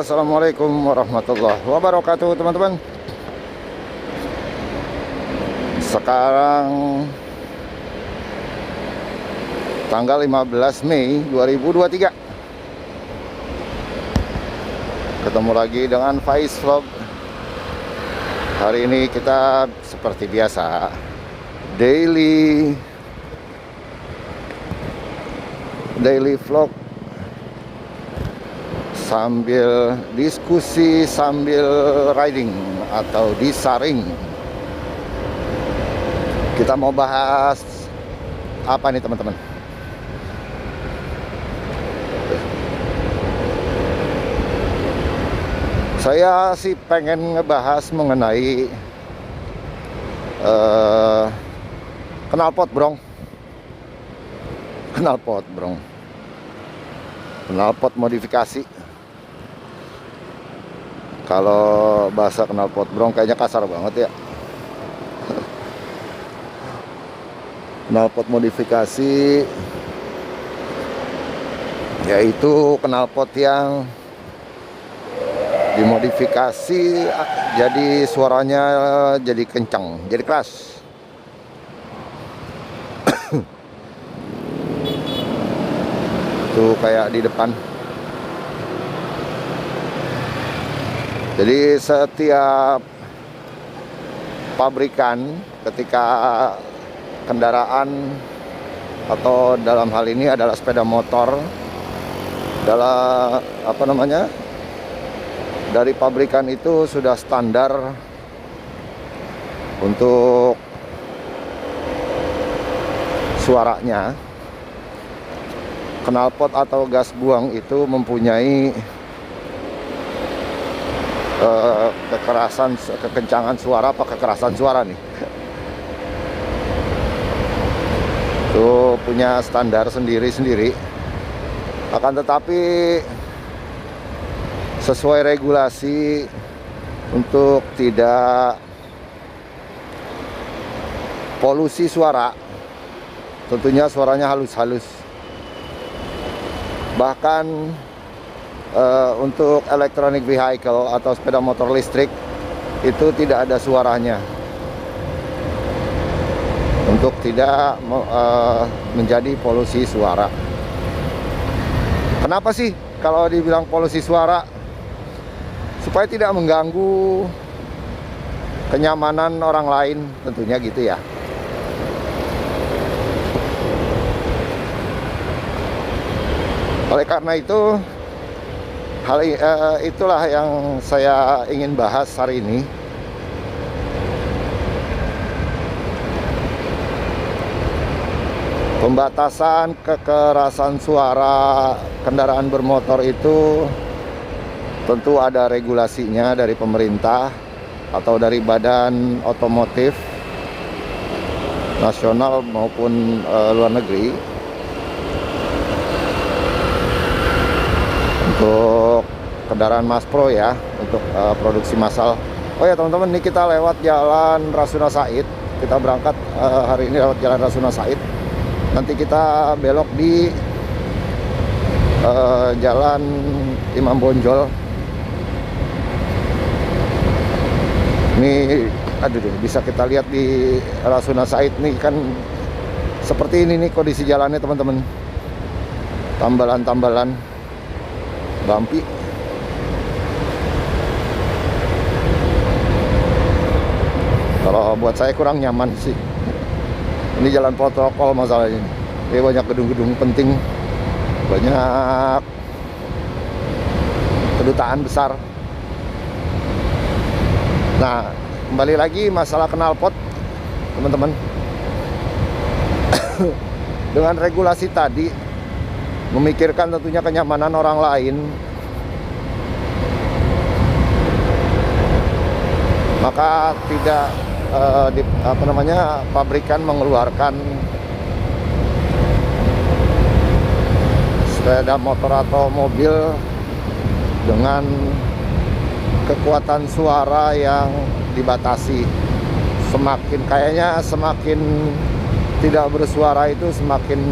Assalamualaikum warahmatullahi wabarakatuh, teman-teman. Sekarang tanggal 15 Mei 2023. Ketemu lagi dengan Faiz Vlog. Hari ini kita seperti biasa daily vlog, sambil diskusi, sambil riding atau disaring. Kita mau bahas apa nih, teman-teman? Saya sih pengen ngebahas mengenai knalpot brong. Knalpot modifikasi. Kalau bahasa knalpot brong kayaknya kasar banget ya. Knalpot modifikasi yaitu knalpot yang dimodifikasi jadi suaranya jadi kencang, jadi keras. Tuh kayak di depan. Jadi setiap pabrikan ketika kendaraan atau dalam hal ini adalah sepeda motor, dari pabrikan itu sudah standar untuk suaranya. Knalpot atau gas buang itu mempunyai kekencangan suara apa kekerasan suara nih. Itu punya standar sendiri-sendiri. Akan tetapi sesuai regulasi untuk tidak polusi suara, tentunya suaranya halus-halus. Bahkan untuk electronic vehicle atau sepeda motor listrik itu tidak ada suaranya, untuk tidak menjadi polusi suara. Kenapa sih kalau dibilang polusi suara? Supaya tidak mengganggu kenyamanan orang lain, tentunya gitu ya. Oleh karena itu, itulah yang saya ingin bahas hari ini. Pembatasan kekerasan suara kendaraan bermotor itu tentu ada regulasinya dari pemerintah atau dari badan otomotif nasional maupun luar negeri. Untuk kendaraan mass pro ya, untuk produksi massal. Oh ya teman-teman, ini kita lewat jalan Rasuna Said. Kita berangkat hari ini lewat jalan Rasuna Said. Nanti kita belok di jalan Imam Bonjol. Ini bisa kita lihat di Rasuna Said nih, kan seperti ini nih kondisi jalannya, teman-teman. Tambalan-tambalan bumpy. Kalau buat saya kurang nyaman sih. Ini jalan protokol masalahnya. Ini banyak gedung-gedung penting, banyak kedutaan besar. Nah, kembali lagi masalah knalpot, teman-teman. Dengan regulasi tadi, memikirkan tentunya kenyamanan orang lain, maka tidak pabrikan mengeluarkan sepeda motor atau mobil dengan kekuatan suara yang dibatasi. Semakin tidak bersuara itu semakin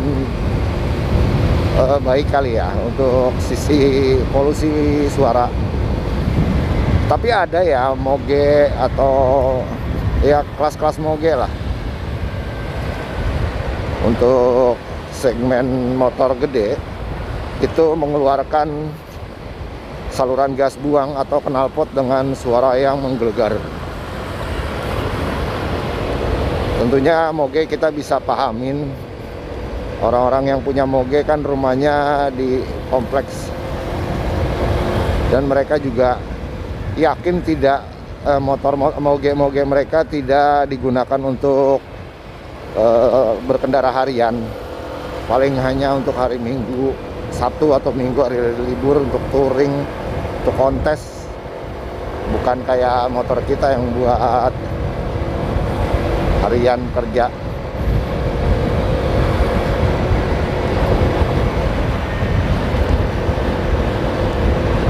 baik kali ya untuk sisi polusi suara. Tapi ada ya moge atau ya kelas-kelas moge lah. Untuk segmen motor gede itu mengeluarkan saluran gas buang atau knalpot dengan suara yang menggelegar. Tentunya moge kita bisa pahamin. Orang-orang yang punya moge kan rumahnya di kompleks, dan mereka juga yakin tidak motor moge mereka tidak digunakan untuk berkendara harian, paling hanya untuk hari Minggu, Sabtu atau Minggu hari libur untuk touring, untuk kontes, bukan kayak motor kita yang buat harian kerja.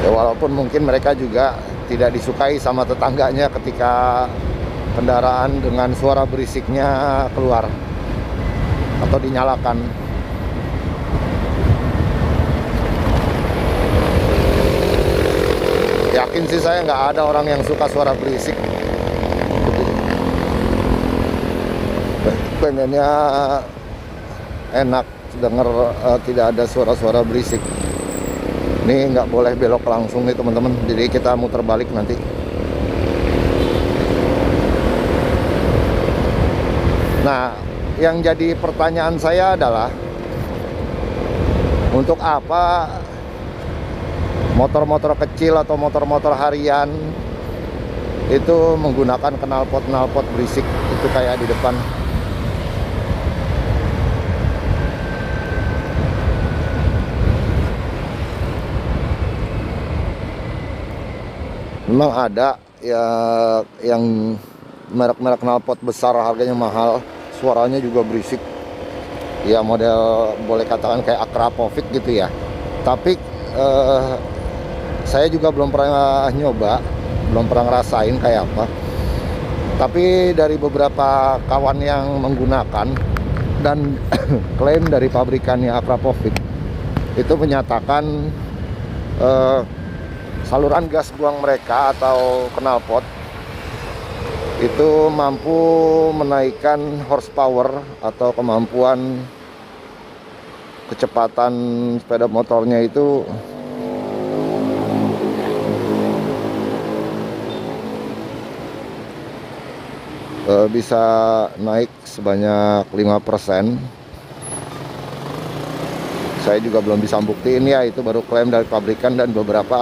Ya, walaupun mungkin mereka juga tidak disukai sama tetangganya ketika kendaraan dengan suara berisiknya keluar atau dinyalakan. Yakin sih saya nggak ada orang yang suka suara berisik. Pengennya enak dengar tidak ada suara-suara berisik. Ini nggak boleh belok langsung nih teman-teman, jadi kita muter balik nanti. Nah, yang jadi pertanyaan saya adalah, untuk apa motor-motor kecil atau motor-motor harian itu menggunakan knalpot berisik itu kayak di depan? Memang ada ya yang merek-merek knalpot besar harganya mahal, suaranya juga berisik. Ya model boleh katakan kayak Akrapovic gitu ya. Tapi saya juga belum pernah nyoba, belum pernah ngerasain kayak apa. Tapi dari beberapa kawan yang menggunakan dan klaim dari pabrikannya Akrapovic itu menyatakan saluran gas buang mereka atau knalpot itu mampu menaikkan horsepower atau kemampuan kecepatan sepeda motornya itu bisa naik sebanyak 5%. Saya juga belum bisa buktiin ya, itu baru klaim dari pabrikan dan beberapa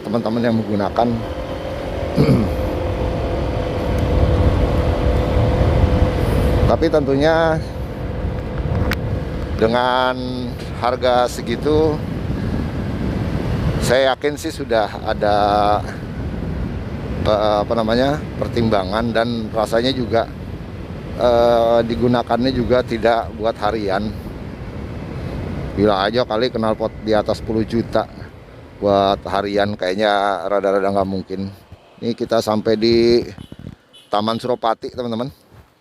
teman-teman yang menggunakan. Tapi tentunya dengan harga segitu saya yakin sih sudah ada pertimbangan, dan rasanya juga digunakannya juga tidak buat harian. Bila aja kali knalpot di atas 10 juta buat harian, kayaknya rada-rada nggak mungkin. Ini kita sampai di Taman Suropati teman-teman.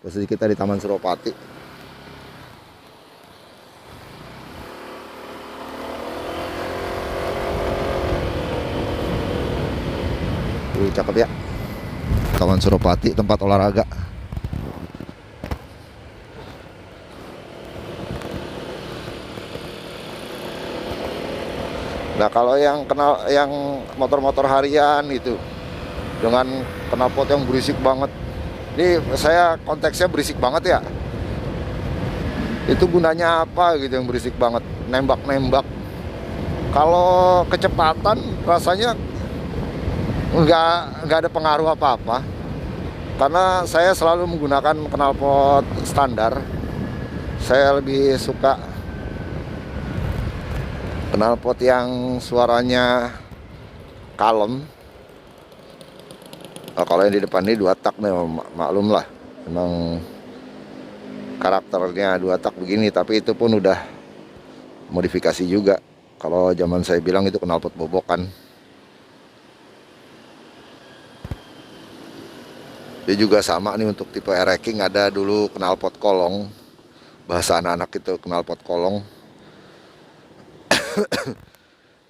Posisi kita di Taman Suropati. Cakep ya, Taman Suropati, tempat olahraga. Nah, kalau yang motor-motor harian itu dengan knalpot yang berisik banget, ini saya konteksnya berisik banget ya, itu gunanya apa gitu yang berisik banget, nembak-nembak. Kalau kecepatan rasanya nggak ada pengaruh apa-apa, karena saya selalu menggunakan knalpot standar. Saya lebih suka knalpot yang suaranya kalem. Kalau yang di depan ini 2 tak maklum lah, memang karakternya 2 tak begini, tapi itu pun udah modifikasi juga. Kalau zaman saya bilang itu knalpot bobokan. Dia juga sama nih untuk tipe R-Racing, ada dulu knalpot kolong, bahasa anak-anak itu knalpot kolong.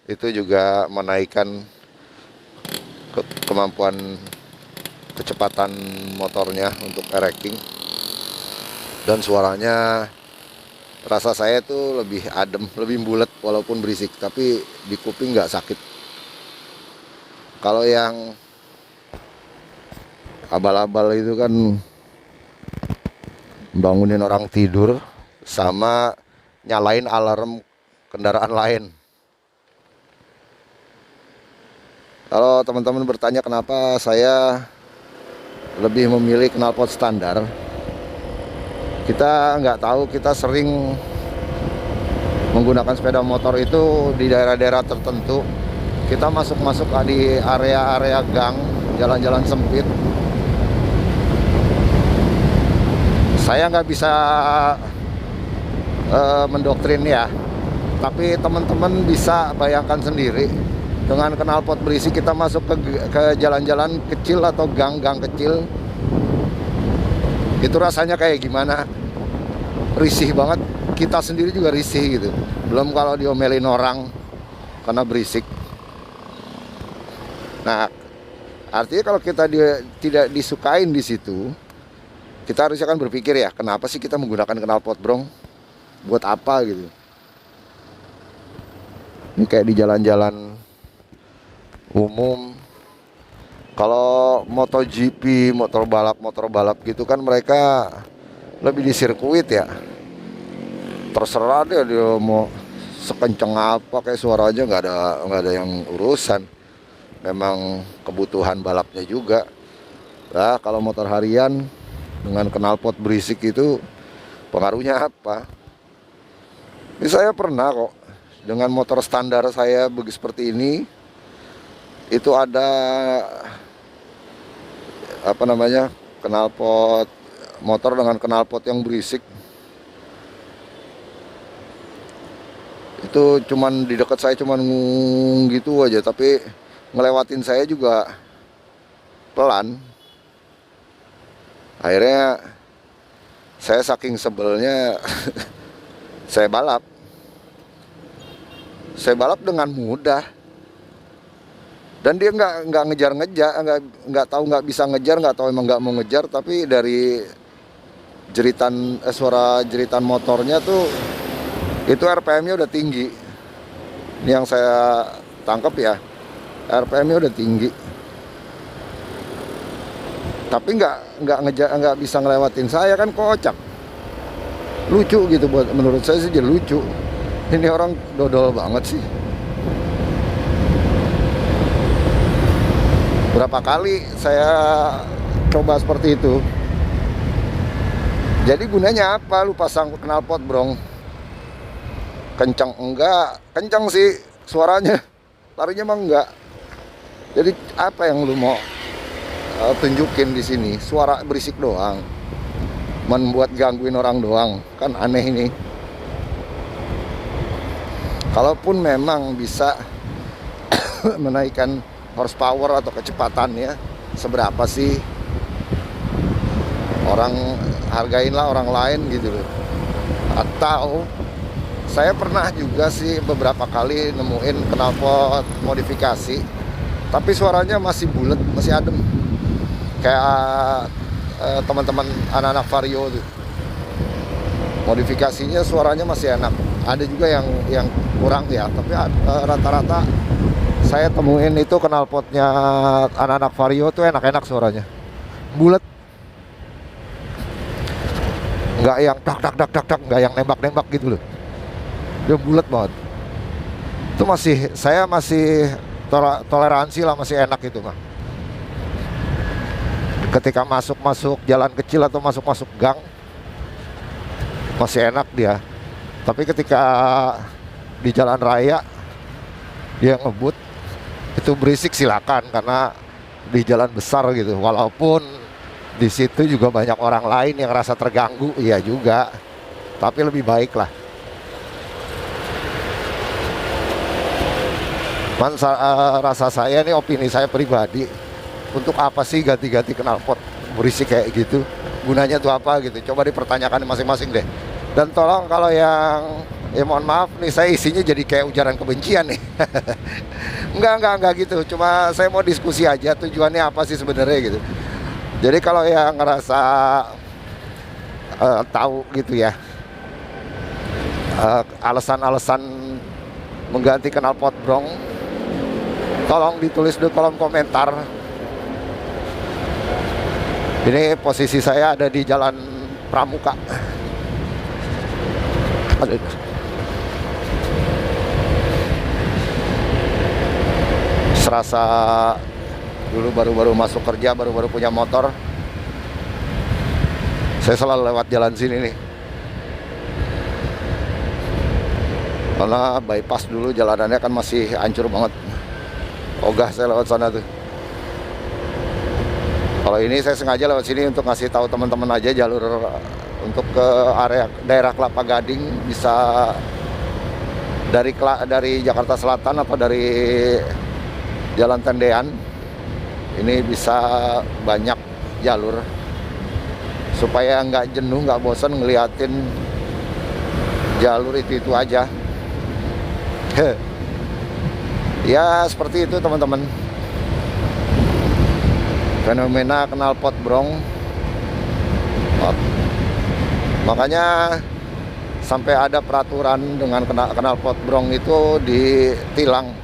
Itu juga menaikkan kemampuan kecepatan motornya untuk ereking, dan suaranya rasa saya tuh lebih adem, lebih bulat walaupun berisik, tapi di kuping nggak sakit. Kalau yang abal-abal itu kan bangunin orang tidur sama nyalain alarm kendaraan lain. Kalau teman-teman bertanya kenapa saya lebih memilih knalpot standar, kita nggak tahu, kita sering menggunakan sepeda motor itu di daerah-daerah tertentu. Kita masuk-masuk di area-area gang, jalan-jalan sempit. Saya nggak bisa mendoktrin ya, tapi teman-teman bisa bayangkan sendiri. Dengan knalpot berisik kita masuk ke jalan-jalan kecil atau gang-gang kecil, itu rasanya kayak gimana? Risih banget, kita sendiri juga risih gitu. Belum kalau diomelin orang karena berisik. Nah, artinya kalau kita tidak disukain di situ, kita harusnya kan berpikir ya, kenapa sih kita menggunakan knalpot brong? Buat apa gitu? Ini kayak di jalan-jalan umum. Kalau MotoGP, motor balap gitu kan mereka lebih di sirkuit ya. Terserah dia mau sekenceng apa, kayak suaranya nggak ada yang urusan. Memang kebutuhan balapnya juga. Nah, kalau motor harian dengan knalpot berisik itu pengaruhnya apa? Ini saya pernah kok dengan motor standar saya seperti ini. Itu ada apa namanya, knalpot motor dengan knalpot yang berisik. Itu cuman di dekat saya cuman gitu aja, tapi ngelewatin saya juga pelan. Akhirnya saya saking sebelnya saya balap dengan mudah. Dan dia nggak ngejar-ngejar, nggak bisa ngejar, nggak tahu emang nggak mau ngejar, tapi dari suara jeritan motornya tuh itu RPM-nya udah tinggi. Ini yang saya tangkap ya, RPM-nya udah tinggi. Tapi nggak bisa ngelewatin saya, kan kocak. Lucu gitu, menurut saya sih jadi lucu. Ini orang dodol banget sih. Berapa kali saya coba seperti itu. Jadi gunanya apa lu pasang knalpot brong? Kencang enggak? Kencang sih suaranya, larinya mah enggak. Jadi apa yang lu mau tunjukin di sini? Suara berisik doang, membuat gangguin orang doang, kan aneh ini. Kalaupun memang bisa menaikkan horsepower atau kecepatannya seberapa sih, orang hargainlah orang lain gitu loh. Atau saya pernah juga sih beberapa kali nemuin knalpot modifikasi, tapi suaranya masih bulat, masih adem, kayak teman-teman anak-anak Vario tuh, modifikasinya suaranya masih enak. Ada juga yang kurang ya, tapi rata-rata saya temuin itu knalpotnya anak-anak Vario tuh enak-enak suaranya, bulat, nggak yang tak, nggak yang nembak-nembak gitu loh, dia bulat banget. Itu saya masih toleransi lah, masih enak itu mah. Ketika masuk jalan kecil atau masuk gang masih enak dia, tapi ketika di jalan raya dia ngebut, itu berisik silakan, karena di jalan besar gitu. Walaupun di situ juga banyak orang lain yang rasa terganggu, iya juga, tapi lebih baik lah. Rasa saya, ini opini saya pribadi, untuk apa sih ganti-ganti knalpot berisik kayak gitu? Gunanya tuh apa gitu? Coba dipertanyakan masing-masing deh. Dan tolong kalau yang Ya mohon maaf nih, saya isinya jadi kayak ujaran kebencian nih. Enggak gitu. Cuma saya mau diskusi aja tujuannya apa sih sebenarnya gitu. Jadi kalau yang ngerasa tahu gitu ya, alasan-alasan mengganti knalpot brong, tolong ditulis di kolom komentar. Ini posisi saya ada di Jalan Pramuka. Serasa dulu baru-baru masuk kerja, baru-baru punya motor, saya selalu lewat jalan sini nih. Karena bypass dulu jalanannya kan masih hancur banget. Ogah saya lewat sana tuh. Kalau ini saya sengaja lewat sini untuk ngasih tahu teman-teman aja jalur untuk ke area daerah Kelapa Gading, bisa dari Jakarta Selatan atau dari Jalan Tendean. Ini bisa banyak jalur supaya nggak jenuh, nggak bosan ngeliatin jalur itu aja. Ya seperti itu teman-teman, fenomena knalpot brong. Makanya sampai ada peraturan dengan knalpot brong itu ditilang.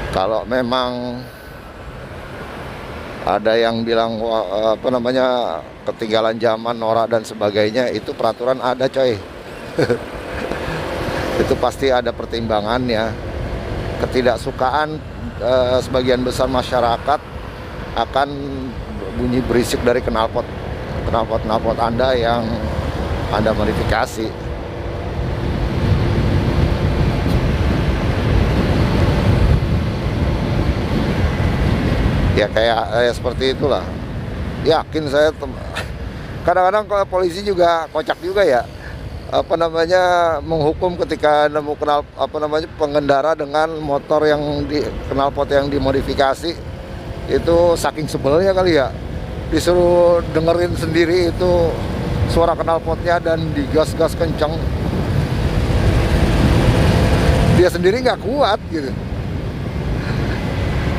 Kalau memang ada yang bilang ketinggalan zaman, norak dan sebagainya, itu peraturan ada coy. Itu pasti ada pertimbangannya. Ketidaksukaan sebagian besar masyarakat akan bunyi berisik dari knalpot Anda yang Anda modifikasi. Ya kayak seperti itulah. Yakin saya kadang-kadang kalau polisi juga kocak juga ya, menghukum ketika nemu pengendara dengan motor yang knalpot yang dimodifikasi. Itu saking sebelnya kali ya, disuruh dengerin sendiri itu suara knalpotnya dan digas-gas kencang. Dia sendiri nggak kuat gitu.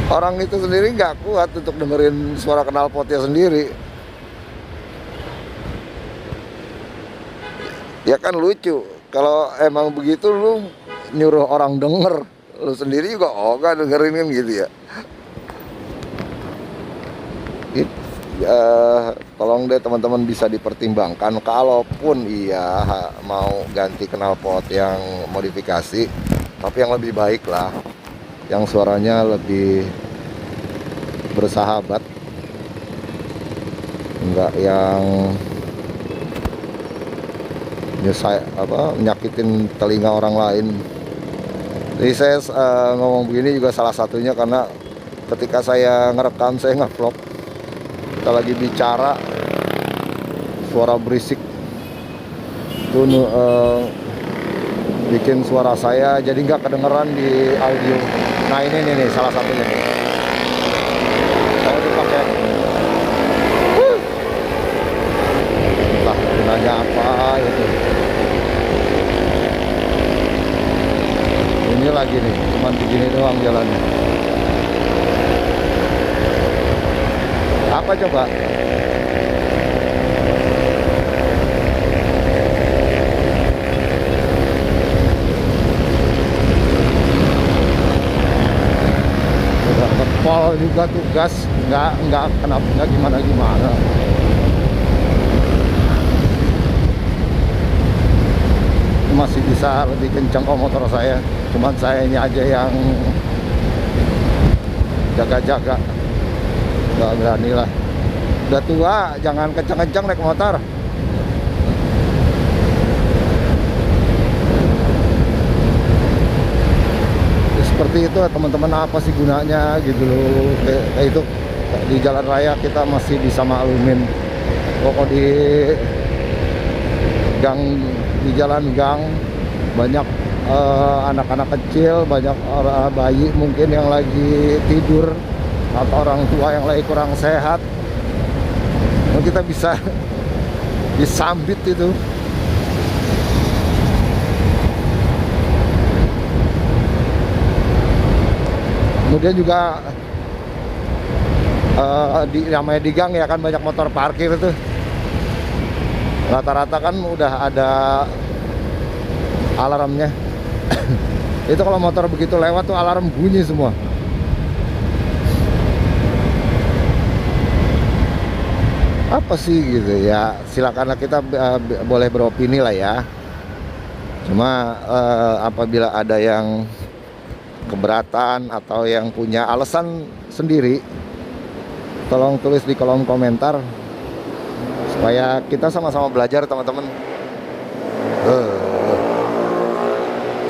Orang itu sendiri nggak kuat untuk dengerin suara knalpotnya sendiri. Ya kan lucu, kalau emang begitu lu nyuruh orang denger, lu sendiri juga ogah dengerin kan gitu ya. Tolong deh teman-teman bisa dipertimbangkan, kalaupun iya mau ganti knalpot yang modifikasi, tapi yang lebih baik lah, yang suaranya lebih bersahabat, enggak yang nyakitin telinga orang lain. Jadi saya ngomong begini juga salah satunya karena ketika saya ngerekam, saya nge-vlog, kita lagi bicara, suara berisik itu bikin suara saya jadi nggak kedengeran di audio. Nah ini nih salah satunya nih. Kalau dipakai entah gunanya apa itu. Ini lagi nih, cuman begini doang jalannya. Apa coba? Udah ngepol juga tugas, nggak gimana. Masih bisa lebih kencang kok motor saya, cuman sayanya aja yang jaga-jaga, nggak berani lah. Udah tua, jangan kencang-kencang naik motor. Ya, seperti itu teman-teman, apa sih gunanya gitu loh. Kayak itu di jalan raya kita masih bisa maklumin, pokok di jalan gang banyak anak-anak kecil, banyak bayi mungkin yang lagi tidur, atau orang tua yang lagi kurang sehat. Kita bisa disambit itu. Kemudian juga namanya di gang ya kan, banyak motor parkir itu. Rata-rata kan udah ada alarmnya. Itu kalau motor begitu lewat tuh alarm bunyi semua. Apa sih gitu ya, silakanlah kita boleh beropini lah ya. Cuma apabila ada yang keberatan atau yang punya alasan sendiri, tolong tulis di kolom komentar supaya kita sama-sama belajar, teman-teman.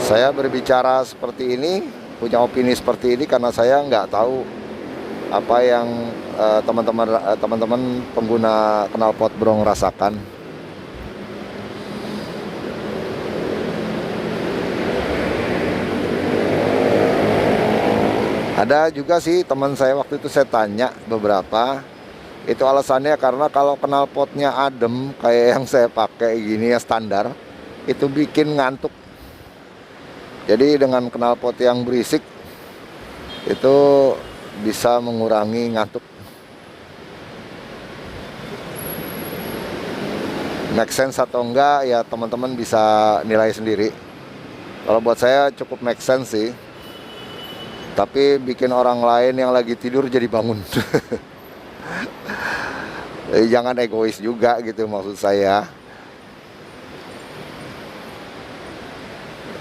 Saya berbicara seperti ini, punya opini seperti ini karena saya nggak tahu apa yang teman-teman pengguna knalpot Bronc rasakan. Ada juga sih teman saya, waktu itu saya tanya beberapa, itu alasannya karena kalau knalpotnya adem kayak yang saya pakai gini ya, standar, itu bikin ngantuk. Jadi dengan knalpot yang berisik itu bisa mengurangi ngantuk. Make sense atau enggak ya teman-teman bisa nilai sendiri. Kalau buat saya cukup make sense sih. Tapi bikin orang lain yang lagi tidur jadi bangun. Jangan egois juga gitu maksud saya.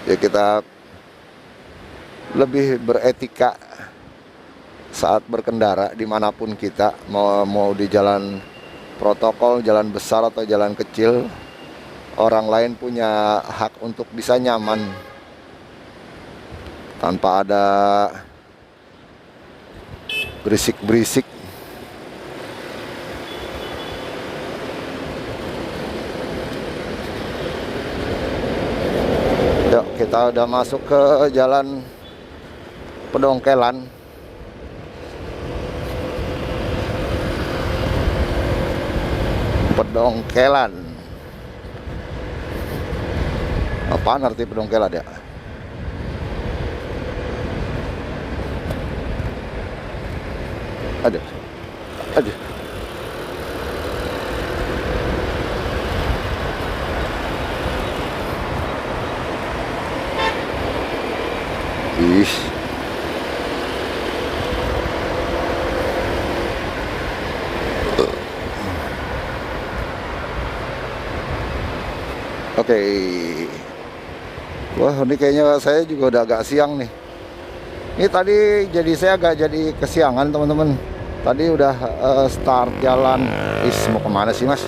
Ya kita lebih beretika saat berkendara dimanapun kita, mau di jalan protokol, jalan besar atau jalan kecil. Orang lain punya hak untuk bisa nyaman tanpa ada berisik-berisik. Yuk, kita udah masuk ke jalan Pedongkelan. Pedongkelan. Apaan arti Pedongkelan ya? Aduh. Aduh. Ih. Oke. Wah, ini kayaknya saya juga udah agak siang nih. Ini tadi jadi saya agak jadi kesiangan, teman-teman. Tadi udah start jalan. Mau kemana sih, Mas?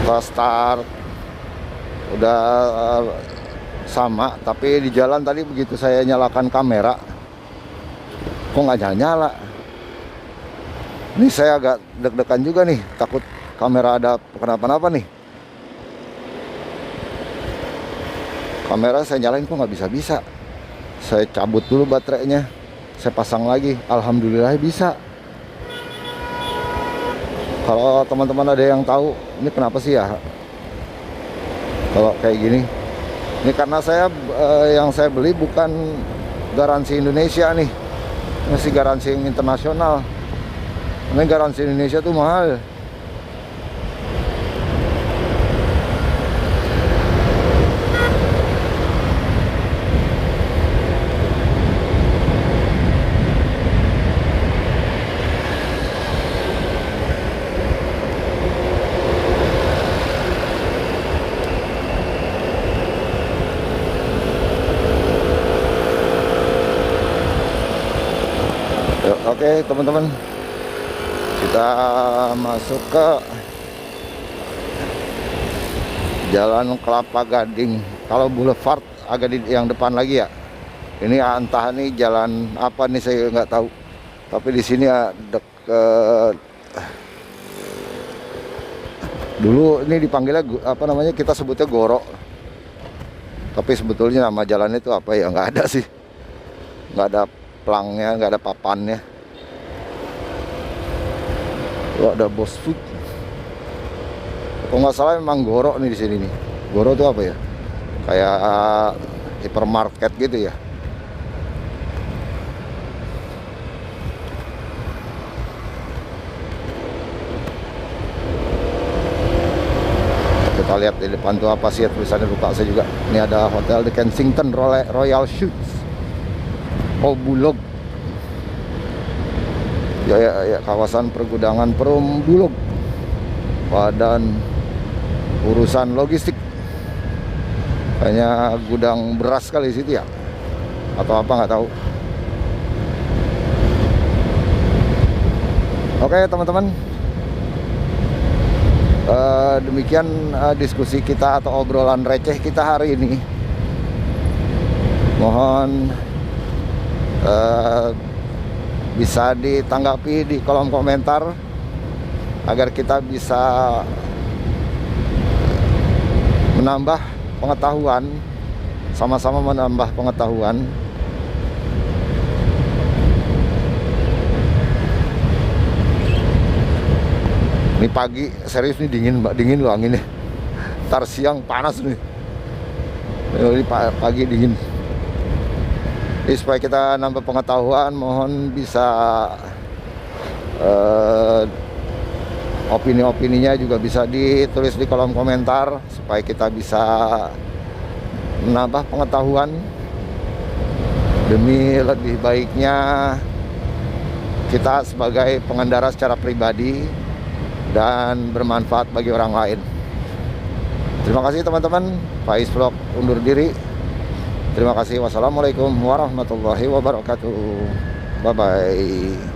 Kita start udah sama, tapi di jalan tadi begitu saya nyalakan kamera, kok nggak nyala-nyala. Ini saya agak deg-degan juga nih, takut kamera ada kenapa-napa nih. Kamera saya nyalain kok nggak bisa-bisa. Saya cabut dulu baterainya, saya pasang lagi, alhamdulillah bisa. Kalau teman-teman ada yang tahu ini kenapa sih ya kalau kayak gini. Ini karena saya yang saya beli bukan garansi Indonesia nih, masih garansi internasional. Ini garansi Indonesia tuh mahal. Oke teman-teman, kita masuk ke Jalan Kelapa Gading. Kalau Boulevard agak di yang depan lagi ya. Ini entah nih jalan apa nih, saya nggak tahu. Tapi di sini ya deket. Dulu ini dipanggilnya apa namanya, kita sebutnya Goro. Tapi sebetulnya nama jalan itu apa ya, nggak ada sih. Nggak ada plangnya, nggak ada papannya. Oh, ada Bos Food. Kalau nggak salah memang Goro nih di sini nih. Goro itu apa ya? Kayak hypermarket gitu ya. Kita lihat di depan tuh apa sih tulisannya, lupa saya juga. Ini ada hotel di Kensington Royal Suites. Oh, Bulog. Ya, kawasan pergudangan Perum Bulog. Badan urusan logistik. Kayaknya gudang beras kali di situ ya. Atau apa nggak tahu. Oke, teman-teman. Demikian diskusi kita atau obrolan receh kita hari ini. Mohon bisa ditanggapi di kolom komentar agar kita bisa menambah pengetahuan, sama-sama menambah pengetahuan. Ini pagi serius nih, dingin loh anginnya. Ntar siang panas nih. Ini pagi dingin. Jadi supaya kita nambah pengetahuan, mohon bisa opini-opininya juga bisa ditulis di kolom komentar supaya kita bisa menambah pengetahuan demi lebih baiknya kita sebagai pengendara secara pribadi dan bermanfaat bagi orang lain. Terima kasih teman-teman. Faiz Vlog undur diri. Terima kasih. Wassalamualaikum warahmatullahi wabarakatuh. Bye-bye.